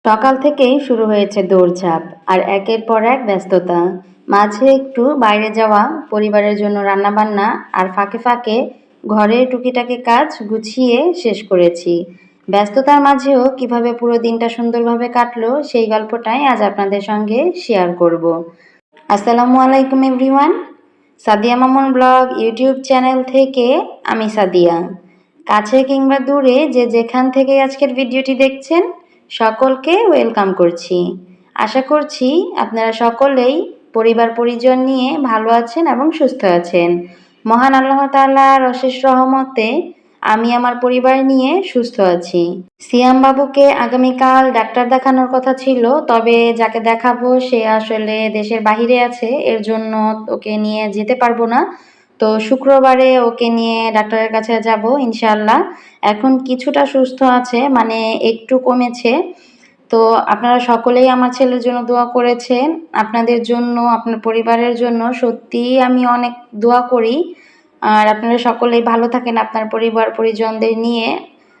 সকাল থেকেই শুরু হয়েছে দৌড়ঝাঁপ আর একের পর এক ব্যস্ততা। মাঝে একটু বাইরে যাওয়া, পরিবারের জন্য রান্নাবান্না আর ফাঁকে ফাঁকে ঘরের টুকিটাকি কাজ গুছিয়ে শেষ করেছি। ব্যস্ততার মাঝেও কিভাবে পুরো দিনটা সুন্দরভাবে কাটলো সেই গল্পটাই আজ আপনাদের সঙ্গে শেয়ার করব। আসসালামু আলাইকুম everyone. Sadia Mamun blog YouTube channel থেকে আমি সাদিয়া। কাছে কিংবা দূরে যে যেখান থেকে আজকের ভিডিওটি দেখছেন সকলকে ওয়েলকাম করছি। আশা করছি আপনারা সকলেই পরিবার পরিজন নিয়ে ভালো আছেন এবং সুস্থ আছেন। মহান আল্লাহ তাআলার অশেষ রহমতে আমি আমার পরিবার নিয়ে সুস্থ আছি। সিয়াম বাবুকে আগামীকাল ডাক্তার দেখানোর কথা ছিল, তবে যাকে দেখাবো সে আসলে দেশের বাহিরে আছে, এর জন্য ওকে নিয়ে যেতে পারবো না। তো শুক্রবারে ওকে নিয়ে ডাক্তারের কাছে যাব ইনশাআল্লাহ। এখন কিছুটা সুস্থ আছে, মানে একটু কমেছে। তো আপনারা সকলেই আমার ছেলের জন্য দোয়া করেছেন। আপনাদের জন্য, আপনার পরিবারের জন্য সত্যিই আমি অনেক দোয়া করি। আর আপনারা সকলেই ভালো থাকেন আপনার পরিবার পরিজনদের নিয়ে।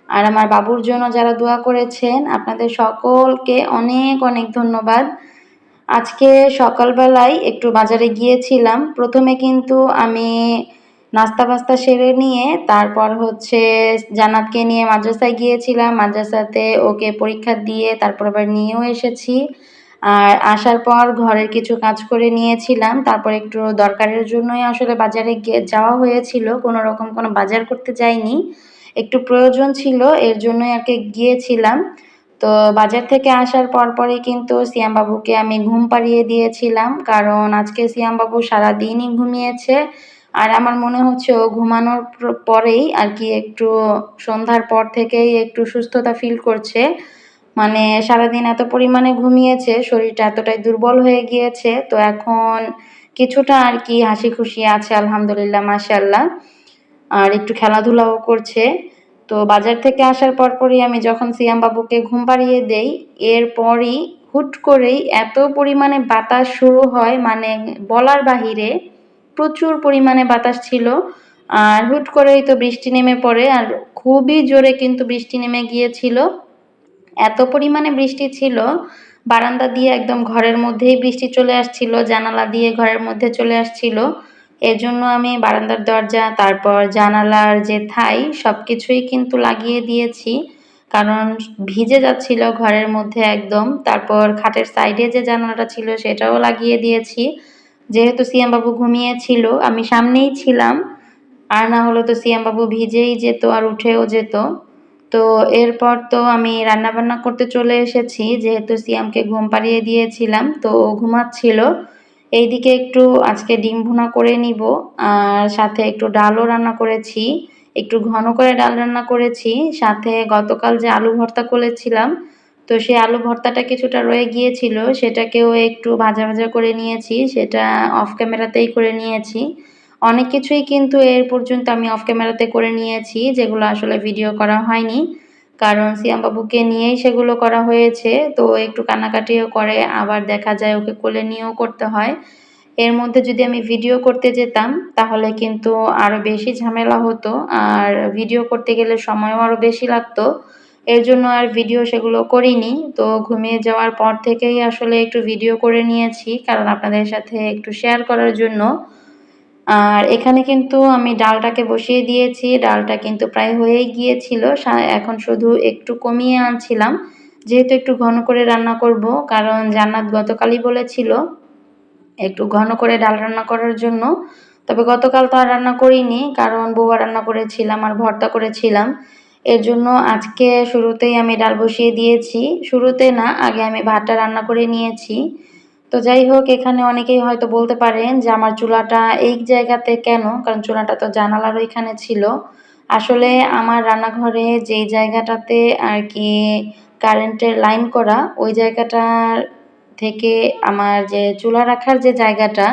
আর আমার বাবুর জন্য যারা দোয়া করেছেন আপনাদের সকলকে অনেক অনেক ধন্যবাদ। আজকে সকালবেলায় একটু বাজারে গিয়েছিলাম। প্রথমে কিন্তু আমি নাস্তা বাস্তা সেরে নিয়ে তারপর জান্নাতকে নিয়ে মাদ্রাসায় গিয়েছিলাম। মাদ্রাসাতে ওকে পরীক্ষা দিয়ে তারপর আবার নিয়েও এসেছি। আর আসার পর ঘরের কিছু কাজ করে নিয়েছিলাম। তারপর একটু দরকারের জন্যই আসলে বাজারে যাওয়া হয়েছিল, কোনো রকম কোনো বাজার করতে যাইনি। একটু প্রয়োজন ছিল, এর জন্যই আর কি গিয়েছিলাম। তো বাজার থেকে আসার পরপরই কিন্তু সিয়াম বাবুকে আমি ঘুম পাড়িয়ে দিয়েছিলাম, কারণ আজকে সিয়াম বাবু সারাদিনই ঘুমিয়েছে। আর আমার মনে হচ্ছে ও ঘুমানোর পরেই আর কি একটু সন্ধ্যার পর থেকেই একটু সুস্থতা ফিল করছে। মানে সারাদিন এত পরিমাণে ঘুমিয়েছে, শরীরটা এতটাই দুর্বল হয়ে গিয়েছে। তো এখন কিছুটা আর কি হাসি খুশি আছে আলহামদুলিল্লাহ, মাশাআল্লাহ। আর একটু খেলাধুলাও করছে। তো বাজার থেকে আসার পরপরই আমি যখন সিয়াম বাবুকে ঘুম পাড়িয়ে দেই, এরপরই হুট করেই এত পরিমাণে বাতাস শুরু হয়, মানে বলার বাহিরে। প্রচুর পরিমাণে বাতাস ছিল। আর হুট করেই তো বৃষ্টি নেমে পড়ে, আর খুবই জোরে কিন্তু বৃষ্টি নেমে গিয়েছিল। এত পরিমাণে বৃষ্টি ছিল, বারান্দা দিয়ে একদম ঘরের মধ্যেই বৃষ্টি চলে আসছিল, জানালা দিয়ে ঘরের মধ্যে চলে আসছিল। এজন্য আমি বারান্দার দরজা, তারপর জানালার যে থাই সবকিছুই কিন্তু লাগিয়ে দিয়েছি, কারণ ভিজে যাচ্ছিল ঘরের মধ্যে একদম। তারপর খাটের সাইডে যে জানালাটা ছিল সেটাও লাগিয়ে দিয়েছি, যেহেতু সিয়াম বাবু ঘুমিয়েছিল, আমি সামনেই ছিলাম। আর না হলে তো সিয়াম বাবু ভিজেই যেত আর উঠেও যেত। তো এরপর তো আমি রান্নাবান্না করতে চলে এসেছি, যেহেতু সিয়ামকে ঘুম পাড়িয়ে দিয়েছিলাম তো ও ঘুমাচ্ছিল। এইদিকে একটু আজকে ডিম ভুনা করে নিব, আর সাথে একটু ডালও রান্না করেছি। একটু ঘন করে ডাল রান্না করেছি, সাথে গতকাল যে আলু ভর্তা করেছিলাম, তো সেই আলু ভর্তাটা কিছুটা রয়ে গিয়েছিল, সেটাকেও একটু ভাজা ভাজা করে নিয়েছি, সেটা অফ ক্যামেরাতেই করে নিয়েছি। অনেক কিছুই কিন্তু এর পর্যন্ত আমি অফ ক্যামেরাতে করে নিয়েছি, যেগুলো আসলে ভিডিও করা হয়নি, কারণ সিয়াম বাবুকে নিয়েই সেগুলো করা হয়েছে। তো একটু কান্নাকাটিও করে, আবার দেখা যায় ওকে কোলে নিয়েও করতে হয়। এর মধ্যে যদি আমি ভিডিও করতে যেতাম তাহলে কিন্তু আরও বেশি ঝামেলা হতো, আর ভিডিও করতে গেলে সময়ও আরও বেশি লাগতো। এর জন্য আর ভিডিও সেগুলো করিনি। তো ঘুমিয়ে যাওয়ার পর থেকেই আসলে একটু ভিডিও করে নিয়েছি, কারণ আপনাদের সাথে একটু শেয়ার করার জন্য। আর এখানে কিন্তু আমি ডালটাকে বসিয়ে দিয়েছি, ডালটা কিন্তু প্রায় হয়েই গিয়েছিল, এখন শুধু একটু কমিয়ে আনছিলাম, যেহেতু একটু ঘন করে রান্না করব, কারণ জান্নাত গতকালই বলেছিল একটু ঘন করে ডাল রান্না করার জন্য। তবে গতকাল তো আর রান্না করিনি, কারণ বউয়া রান্না করেছিলাম আর ভর্তা করেছিলাম। এর জন্য আজকে শুরুতেই আমি ডাল বসিয়ে দিয়েছি, শুরুতে না, আগে আমি ভাতটা রান্না করে নিয়েছি। তো যাই হোক, এখানে অনেকেই হয়তো বলতে পারেন যে আমার চুলাটা এই জায়গাতে কেন, কারণ চুলাটা তো জানালার ওইখানে ছিল। আসলে আমার রান্নাঘরে যেই জায়গাটাতে আর কি কারেন্টের লাইন করা, ওই জায়গাটার থেকে আমার যে চুলা রাখার যে জায়গাটা,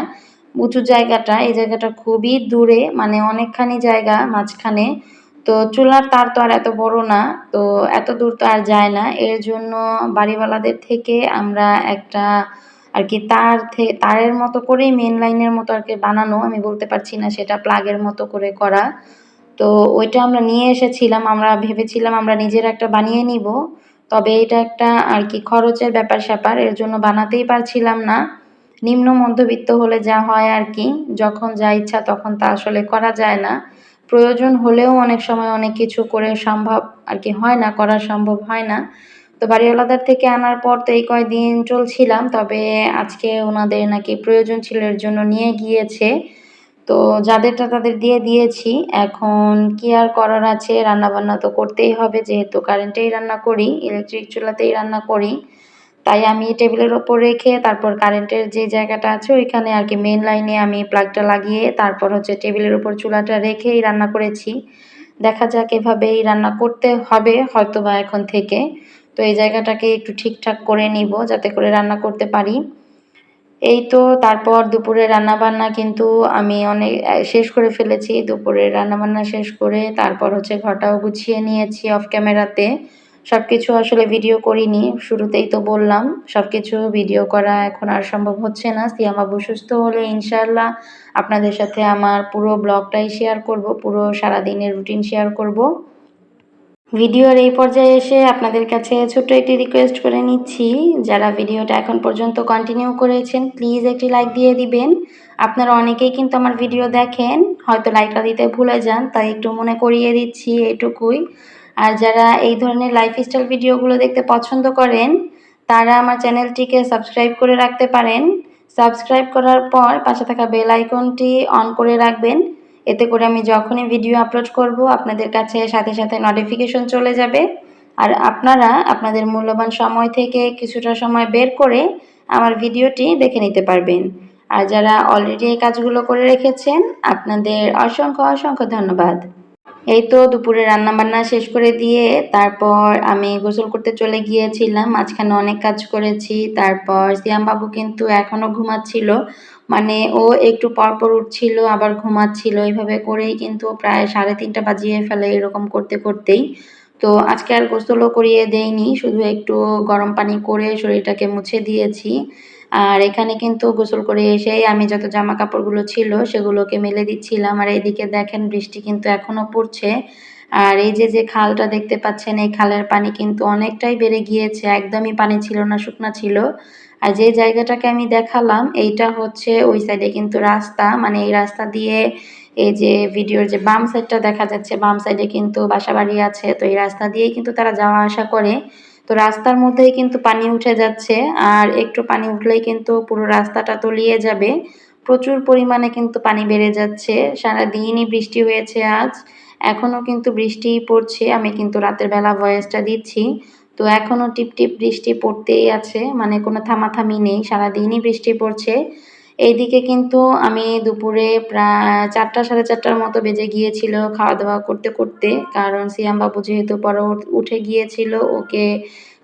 উঁচু জায়গাটা, এই জায়গাটা খুবই দূরে, মানে অনেকখানি জায়গা মাঝখানে। তো চুলার তার তো আর এত বড় না, তো এত দূর তো আর যায় না। এর জন্য বাড়িওয়ালাদের থেকে আমরা একটা আর কি তারের মতো করেই মেন লাইনের মতো আর কি বানানো, আমি বলতে পারছি না সেটা প্লাগের মতো করে করা। তো ওইটা আমরা নিয়ে এসেছিলাম, আমরা ভেবেছিলাম আমরা নিজেরা একটা বানিয়ে নিব। তবে এটা একটা আর কি খরচের ব্যাপার-স্যাপার, এর জন্য বানাতেই পারছিলাম না। নিম্ন মধ্যবিত্ত হলে যা হয় আর কি, যখন যা ইচ্ছা তখন তা আসলে করা যায় না। প্রয়োজন হলেও অনেক সময় অনেক কিছু করে সম্ভব আর কি হয় না, করা সম্ভব হয় না। তো বাড়িওয়ালাদের থেকে আনার পর তো এই কয়দিন চলছিলাম, তবে আজকে ওনাদের নাকি প্রয়োজন ছিল, এর জন্য নিয়ে গিয়েছে। তো যাদেরটা তাদের দিয়ে দিয়েছি। এখন কি আর করার আছে, রান্নাবান্না তো করতেই হবে, যেহেতু কারেন্টেই রান্না করি, ইলেকট্রিক চুলাতেই রান্না করি। তাই আমি টেবিলের ওপর রেখে তারপর কারেন্টের যে জায়গাটা আছে ওইখানে আর কি মেইন লাইনে আমি প্লাগটা লাগিয়ে তারপর হচ্ছে টেবিলের উপর চুলাটা রেখেই রান্না করেছি। দেখা যাক এভাবেই রান্না করতে হবে হয়তোবা এখন থেকে। তো এই জায়গাটাকে একটু ঠিকঠাক করে নিব যাতে করে রান্না করতে পারি। এই তো তারপর দুপুরে রান্নাবান্না কিন্তু আমি অনেক শেষ করে ফেলেছি। দুপুরের রান্নাবান্না শেষ করে তারপর হচ্ছে ঘরটাও গুছিয়ে নিয়েছি অফ ক্যামেরাতে। সবকিছু আসলে ভিডিও করিনি। শুরুতেই তো বললাম, সবকিছু ভিডিও করা এখন আর সম্ভব হচ্ছে না। সিয়াম আব্বু সুস্থ হলে ইনশাআল্লাহ আপনাদের সাথে আমার পুরো ব্লগটাই শেয়ার করব, পুরো সারাদিনের রুটিন শেয়ার করব। ভিডিওর এই পর্যায়ে এসে আপনাদের কাছে ছোট্ট একটি রিকোয়েস্ট করে নিচ্ছি, যারা ভিডিওটা এখন পর্যন্ত কন্টিনিউ করেছেন প্লিজ একটি লাইক দিয়ে দিবেন। আপনারা অনেকেই কিন্তু আমার ভিডিও দেখেন, হয়তো লাইকটা দিতে ভুলে যান, তাই একটু মনে করিয়ে দিচ্ছি এটুকুই। আর যারা এই ধরনের লাইফস্টাইল ভিডিওগুলো দেখতে পছন্দ করেন তারা আমার চ্যানেলটিকে সাবস্ক্রাইব করে রাখতে পারেন। সাবস্ক্রাইব করার পর পাশে থাকা বেল আইকনটি অন করে রাখবেন, এতে করে আমি যখনই ভিডিও আপলোড করব আপনাদের কাছে সাথে সাথে নোটিফিকেশন চলে যাবে। আর আপনারা আপনাদের মূল্যবান সময় থেকে কিছুটা সময় বের করে আমার ভিডিওটি দেখে নিতে পারবেন। আর যারা অলরেডি এই কাজগুলো করে রেখেছেন আপনাদের অসংখ্য অসংখ্য ধন্যবাদ। এই তো দুপুরে রান্নাবান্না শেষ করে দিয়ে তারপর আমি গোসল করতে চলে গিয়েছিলাম। মাঝখানে অনেক কাজ করেছি। তারপর সিয়াম বাবু কিন্তু এখনো ঘুমাচ্ছিল। মানে ও একটু পরপর উঠছিল আবার ঘুমাচ্ছিল। এভাবে করেই কিন্তু প্রায় 3:30 বাজিয়ে ফেলে এরকম করতে করতেই। তো আজকে আর গোসলও করিয়ে দেইনি। শুধু একটু গরম পানি করে শরীরটাকে মুছে দিয়েছি। আর এখানে কিন্তু গোসল করে এসেই আমি যত জামা কাপড়গুলো ছিল সেগুলোকে মেলে দিচ্ছিলাম। আর এইদিকে দেখেন বৃষ্টি কিন্তু এখনো পড়ছে। আর এই যে খালটা দেখতে পাচ্ছেন এই খালের পানি কিন্তু অনেকটাই বেড়ে গিয়েছে, একদমই পানি ছিল না, শুকনা ছিল। আর যে জায়গাটাকে আমি দেখালাম এইটা হচ্ছে ওই সাইডে কিন্তু রাস্তা, মানে এই রাস্তা দিয়ে এই যে ভিডিওর যে বাম সাইডটা দেখা যাচ্ছে, বাম সাইডে কিন্তু বাসাবাড়ি আছে, তো এই রাস্তা দিয়েই কিন্তু তারা যাওয়া আসা করে। তো রাস্তার মধ্যেই কিন্তু পানি উঠে যাচ্ছে, আর একটু পানি উঠলেই কিন্তু পুরো রাস্তাটা তলিয়ে যাবে। প্রচুর পরিমাণে কিন্তু পানি বেড়ে যাচ্ছে। সারাদিনই বৃষ্টি হয়েছে আজ, এখনো কিন্তু বৃষ্টিই পড়ছে। আমি কিন্তু রাতের বেলা ভয়েসটা দিচ্ছি, তো এখনো টিপটিপ বৃষ্টি পড়তেই আছে, মানে কোনো থামাথামি নেই, সারাদিনই বৃষ্টি পড়ছে। এইদিকে কিন্তু আমি দুপুরে প্রায় 4টা 4:30টার মতো বেজে গিয়েছিল খাওয়া দাওয়া করতে করতে, কারণ সিয়াম বাবু যেহেতু পরে উঠে গিয়েছিল, ওকে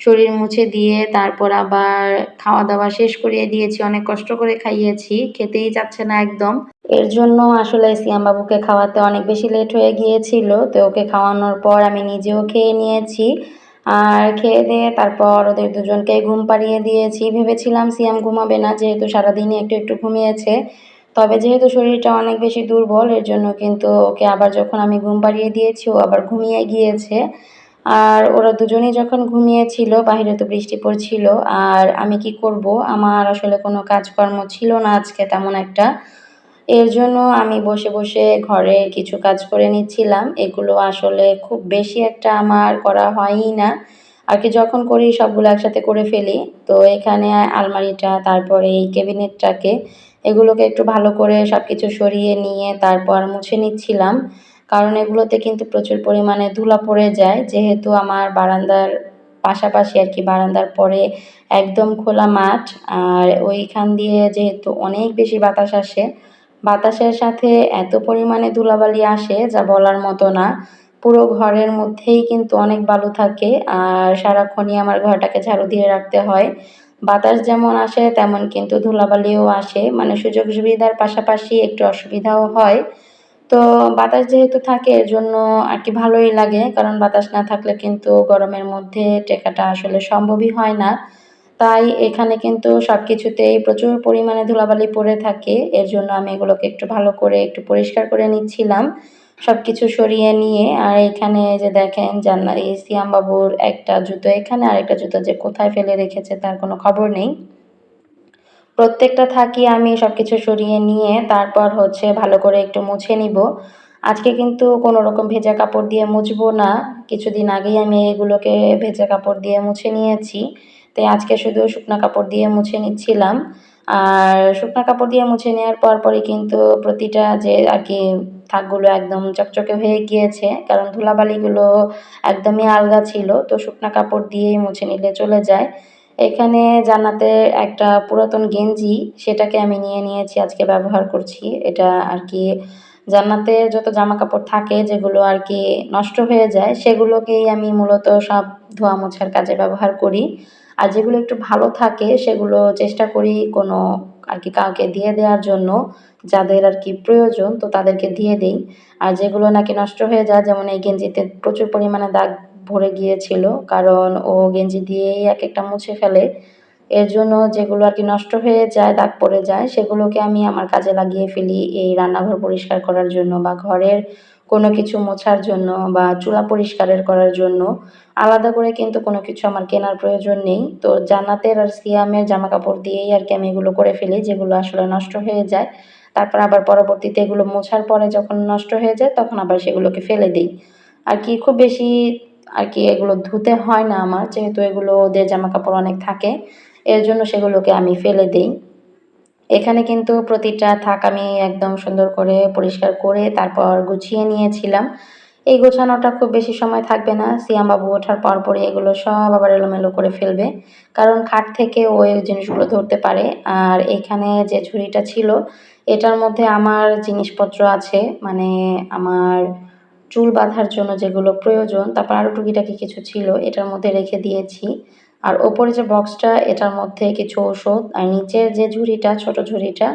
শরীর মুছে দিয়ে তারপর আবার খাওয়া দাওয়া শেষ করিয়ে দিয়েছি। অনেক কষ্ট করে খাইয়েছি, খেতেই চাচ্ছে না একদম। এর জন্য আসলে সিয়াম বাবুকে খাওয়াতে অনেক বেশি লেট হয়ে গিয়েছিল। তো ওকে খাওয়ানোর পর আমি নিজেও খেয়ে নিয়েছি। আর খেয়ে দিয়ে তারপর ওদের দুজনকে ঘুম পাড়িয়ে দিয়েছি। ভেবেছিলাম সিয়াম ঘুমাবে না, যেহেতু সারাদিনই একটু একটু ঘুমিয়েছে। তবে যেহেতু শরীরটা অনেক বেশি দুর্বল, এর জন্য কিন্তু ওকে আবার যখন আমি ঘুম পাড়িয়ে দিয়েছি ও আবার ঘুমিয়ে গিয়েছে। আর ওরা দুজনেই যখন ঘুমিয়েছিল, বাহিরে তো বৃষ্টি পড়ছিল, আর আমি কি করব, আমার আসলে কোনো কাজকর্ম ছিল না আজকে তেমন একটা। এর জন্য আমি বসে বসে ঘরের কিছু কাজ করে নিচ্ছিলাম। এগুলো আসলে খুব বেশি একটা আমার করা হয়ই না আর কি, যখন করি সবগুলো একসাথে করে ফেলি। তো এখানে আলমারিটা, তারপরে এই ক্যাবিনেটটাকে, এগুলোকে একটু ভালো করে সব কিছু সরিয়ে নিয়ে তারপর মুছে নিচ্ছিলাম, কারণ এগুলোতে কিন্তু প্রচুর পরিমাণে ধুলা পড়ে যায়। যেহেতু আমার বারান্দার পাশাপাশি আর কি, বারান্দার পরে একদম খোলা মাঠ, আর ওইখান দিয়ে যেহেতু অনেক বেশি বাতাস আসে, বাতাসের সাথে এত পরিমাণে ধুলাবালি আসে যা বলার মতো না। পুরো ঘরের মধ্যেই কিন্তু অনেক বালু থাকে, আর সারাক্ষণই আমার ঘরটাকে ঝাড়ু দিয়ে রাখতে হয়। বাতাস যেমন আসে তেমন কিন্তু ধুলাবালিও আসে, মানে সুযোগ সুবিধার পাশাপাশি একটু অসুবিধাও হয়। তো বাতাস যেহেতু থাকে এর জন্য আর কি ভালোই লাগে, কারণ বাতাস না থাকলে কিন্তু গরমের মধ্যে টেকাটা আসলে সম্ভবই হয় না। তাই এখানে কিন্তু সবকিছুতেই প্রচুর পরিমাণে ধুলাবালি পড়ে থাকে, এর জন্য আমি এগুলোকে একটু ভালো করে একটু পরিষ্কার করে নিচ্ছিলাম। সব কিছু সরিয়ে নিয়ে আর এখানে যে দেখেন এই সিয়াম বাবুর একটা জুতো এখানে আর একটা জুতো যে কোথায় ফেলে রেখেছে তার কোনো খবর নেই। প্রত্যেকটা থাকি আমি সবকিছু সরিয়ে নিয়ে তারপর হচ্ছে ভালো করে একটু মুছে নিব। আজকে কিন্তু কোনো রকম ভেজা কাপড় দিয়ে মুছবো না। কিছুদিন আগেই আমি এগুলোকে ভেজা কাপড় দিয়ে মুছে নিয়েছি। তাই আজকে শুধু শুকনা কাপড় দিয়ে মুছে নিচ্ছিলাম। আর শুকনা কাপড় দিয়ে মুছে নেওয়ার পরপরই কিন্তু প্রতিটা যে আর কি থাকগুলো একদম চকচকে হয়ে গিয়েছে। কারণ ধুলাবালিগুলো একদমই আলগা ছিল। তো শুকনা কাপড় দিয়েই মুছে নিলে চলে যায়। এখানে জান্নাতের একটা পুরাতন গেঞ্জি সেটাকে আমি নিয়ে নিয়েছি আজকে ব্যবহার করছি। এটা আর কি জান্নাতের যত জামাকাপড় থাকে যেগুলো আর কি নষ্ট হয়ে যায় সেগুলোকেই আমি মূলত সব ধোয়া মোছার কাজে ব্যবহার করি। আর যেগুলো একটু ভালো থাকে সেগুলো চেষ্টা করি কোনো আর কি কাউকে দিয়ে দেওয়ার জন্য, যাদের আর কি প্রয়োজন তো তাদেরকে দিয়ে দেই। আর যেগুলো নাকি নষ্ট হয়ে যায় যেমন এই গেঞ্জিতে প্রচুর পরিমাণে দাগ ভরে গিয়েছিল, কারণ ও গেঞ্জি দিয়েই একেকটা মুছে ফেলে। এর জন্য যেগুলো আর কি নষ্ট হয়ে যায়, দাগ পড়ে যায় সেগুলোকে আমি আমার কাজে লাগিয়ে ফেলি এই রান্নাঘর পরিষ্কার করার জন্য বা ঘরের কোনো কিছু মোছার জন্য বা চুলা পরিষ্কারের করার জন্য। আলাদা করে কিন্তু কোনো কিছু আমার কেনার প্রয়োজন নেই। তো জান্নাতের আর সিয়ামের জামাকাপড় দিয়েই আর কি আমি এগুলো করে ফেলি যেগুলো আসলে নষ্ট হয়ে যায়। তারপর আবার পরবর্তীতে এগুলো মোছার পরে যখন নষ্ট হয়ে যায় তখন আবার সেগুলোকে ফেলে দেই। আর কি খুব বেশি আর কি এগুলো ধুতে হয় না আমার, যেহেতু এগুলো ওদের জামাকাপড় অনেক থাকে। এর জন্য সেগুলোকে আমি ফেলে দেই। এখানে কিন্তু প্রতিটা থাক আমি একদম সুন্দর করে পরিষ্কার করে তারপর গুছিয়ে নিয়েছিলাম। এই গোছানোটা খুব বেশি সময় থাকবে না। সিয়াম বাবু ওঠার পরপরই এগুলো সব আবার এলোমেলো করে ফেলবে। কারণ খাট থেকে ও এই জিনিসগুলো ধরতে পারে। আর এখানে যে ঝুড়িটা ছিল এটার মধ্যে আমার জিনিসপত্র আছে। মানে আমার চুল বাঁধার জন্য যেগুলো প্রয়োজন, তারপর আরও টুকিটাকি কিছু ছিল এটার মধ্যে রেখে দিয়েছি। আর ওপরে যে বক্সটা এটার মধ্যে কিছু ওষুধ, আর নিচের যে ঝুড়িটা ছোট ঝুড়িটা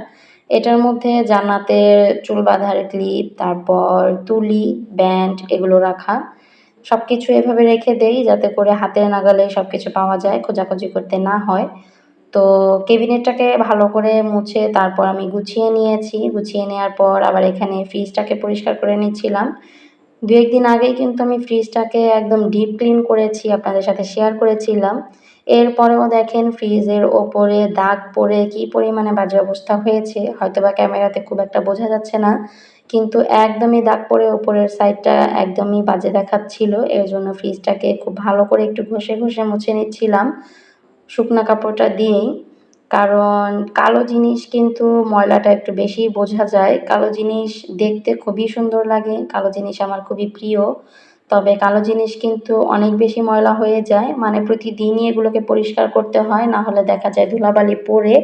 এটার মধ্যে জান্নাতের চুল বাঁধার ক্লিপ, তারপর তুলি, ব্যান্ড এগুলো রাখা। সবকিছু এভাবে রেখে দেই যাতে করে হাতের নাগালে সবকিছু পাওয়া যায়, খোঁজাখুঁজি করতে না হয়। তো কেবিনেটটাকে ভালো করে মুছে তারপর আমি গুছিয়ে নিয়েছি। গুছিয়ে নেওয়ার পর আবার এখানে ফ্রিজটাকে পরিষ্কার করে নিচ্ছিলাম। ২-১ দিন আগেই কিন্তু আমি ফ্রিজটাকে একদম ডিপ ক্লিন করেছি, আপনাদের সাথে শেয়ার করেছিলাম। এরপরেও দেখেন ফ্রিজের ওপরে দাগ পড়ে কি পরিমাণে বাজে অবস্থা হয়েছে, হয়তোবা ক্যামেরাতে খুব একটা বোঝা যাচ্ছে না। কিন্তু একদমই দাগ পড়ে ওপরের সাইডটা একদমই বাজে দেখাচ্ছিল। এর জন্য ফ্রিজটাকে খুব ভালো করে একটু ঘষে মুছে নিচ্ছিলাম শুকনা কাপড়টা দিয়েই। কারণ কালো জিনিস কিন্তু ময়লাটা একটু বেশিই বোঝা যায়। কালো জিনিস দেখতে খুবই সুন্দর লাগে। কালো জিনিস আমার খুবই প্রিয়। তবে কালো জিনিস কিন্তু অনেক বেশি ময়লা হয়ে যায়। মানে প্রতিদিনই এগুলোকে পরিষ্কার করতে হয়। না হলে দেখা যায় ধুলাবালি পড়ে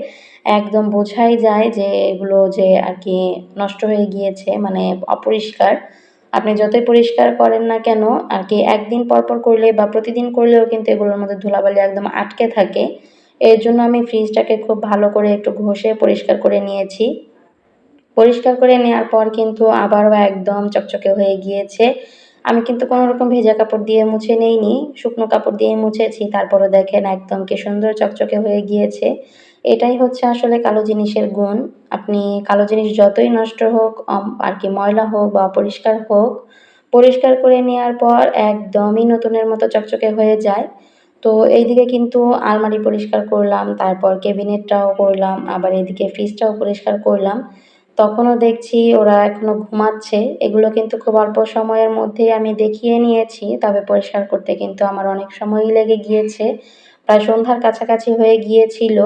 একদম বোঝাই যায় যে এগুলো যে আর কি নষ্ট হয়ে গিয়েছে, মানে অপরিষ্কার। আপনি যতই পরিষ্কার করেন না কেন আর কি একদিন পর করলে বা প্রতিদিন করলেও কিন্তু এগুলোর মধ্যে ধুলাবালি একদম আটকে থাকে। এর জন্য আমি ফ্রিজটাকে খুব ভালো করে একটু ঘষে পরিষ্কার করে নিয়েছি। পরিষ্কার করে নেওয়ার পর কিন্তু আবারও একদম চকচকে হয়ে গিয়েছে। আমি কিন্তু কোনোরকম ভেজা কাপড় দিয়ে মুছে নেইনি, শুকনো কাপড় দিয়েই মুছেছি। তারপরও দেখেন একদম কি সুন্দর চকচকে হয়ে গিয়েছে। এটাই হচ্ছে আসলে কালো জিনিসের গুণ। আপনি কালো জিনিস যতই নষ্ট হোক, আর কি ময়লা হোক বা অপরিষ্কার হোক, পরিষ্কার করে নেওয়ার পর একদমই নতুনের মতো চকচকে হয়ে যায়। তো এইদিকে কিন্তু আলমারি পরিষ্কার করলাম, তারপর কেবিনেটটাও করলাম, আবার এদিকে ফ্রিজটাও পরিষ্কার করলাম। তখনও দেখছি ওরা এখনো ঘুমাচ্ছে। এগুলো কিন্তু খুব অল্প সময়ের মধ্যেই আমি দেখিয়ে নিয়েছি। তবে পরিষ্কার করতে কিন্তু আমার অনেক সময়ই লেগে গিয়েছে। প্রায় সন্ধ্যার কাছাকাছি হয়ে গিয়েছিল।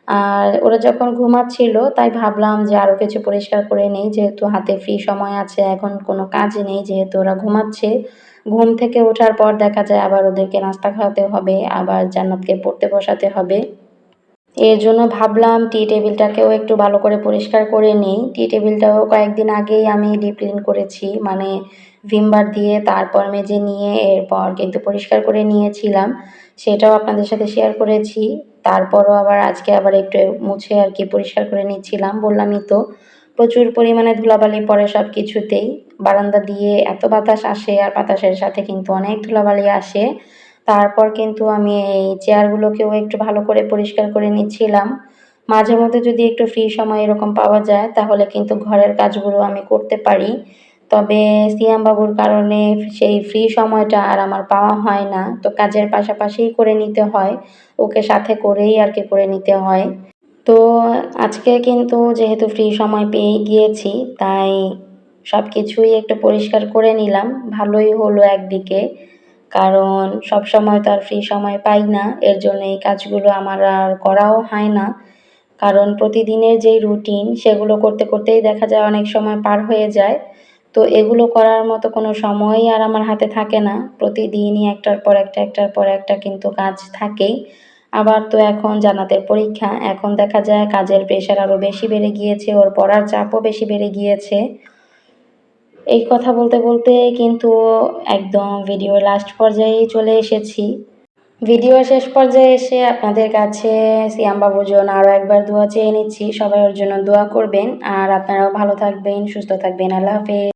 আর ওরা যখন ঘুমাচ্ছিল তাই ভাবলাম যে আরও কিছু পরিষ্কার করে নেই, যেহেতু হাতে ফ্রি সময় আছে, এখন কোনো কাজ নেই, যেহেতু ওরা ঘুমাচ্ছে। ঘুম থেকে ওঠার পর দেখা যায় আবার ওদেরকে নাস্তা খাওয়াতে হবে, আবার জান্নাতকে পড়তে বসাতে হবে। এর জন্য ভাবলাম টি টেবিলটাকেও একটু ভালো করে পরিষ্কার করে নিই। টি টেবিলটাও কয়েকদিন আগেই আমি ডিপ ক্লিন করেছি। মানে ভিম বার দিয়ে তারপর মেজে নিয়ে এরপর কিন্তু পরিষ্কার করে নিয়েছিলাম। সেটাও আপনাদের সাথে শেয়ার করেছি। তারপরও আবার আজকে আবার একটু মুছে আর কি পরিষ্কার করে নিচ্ছিলাম। বললামই তো প্রচুর পরিমাণে ধুলাবালি পড়ে সব কিছুতেই। বারান্দা দিয়ে এত বাতাস আসে আর বাতাসের সাথে কিন্তু অনেক ধুলাবালি আসে। তারপর কিন্তু আমি এই চেয়ারগুলোকেও একটু ভালো করে পরিষ্কার করে নিচ্ছিলাম। মাঝে মধ্যে যদি একটু ফ্রি সময় এরকম পাওয়া যায় তাহলে কিন্তু ঘরের কাজগুলো আমি করতে পারি। তবে সিয়াম বাবুর কারণে সেই ফ্রি সময়টা আর আমার পাওয়া হয় না, তো কাজের পাশাপাশিই করে নিতে হয়, ওকে সাথে করেই আর কি করে নিতে হয়। তো আজকে কিন্তু যেহেতু ফ্রি সময় পেয়ে গিয়েছি, তাই সব কিছুই একটু পরিষ্কার করে নিলাম। ভালোই হলো একদিকে, কারণ সব সময় তো আর ফ্রি সময় পাই না, এর জন্য এই কাজগুলো আমার আর করাও হয় না। কারণ প্রতিদিনের যেই রুটিন সেগুলো করতে করতেই দেখা যায় অনেক সময় পার হয়ে যায়। তো এগুলো করার মতো কোনো সময়ই আর আমার হাতে থাকে না। প্রতিদিনই একটার পর একটা একটার পর একটা কিন্তু কাজ থাকেই। আবার তো এখন জান্নাতের পরীক্ষা, এখন দেখা যায় কাজের প্রেশার আরও বেশি বেড়ে গিয়েছে, ওর পড়ার চাপও বেশি বেড়ে গিয়েছে। এই কথা বলতে বলতে কিন্তু একদম ভিডিওর লাস্ট পর্যায়েই চলে এসেছি। ভিডিও শেষ পর্যায়ে এসে আপনাদের কাছে সিয়াম বাবুর জন্য আরও একবার দোয়া চেয়ে নিচ্ছি। সবাই ওর জন্য দোয়া করবেন, আর আপনারাও ভালো থাকবেন, সুস্থ থাকবেন। আল্লাহ হাফেজ।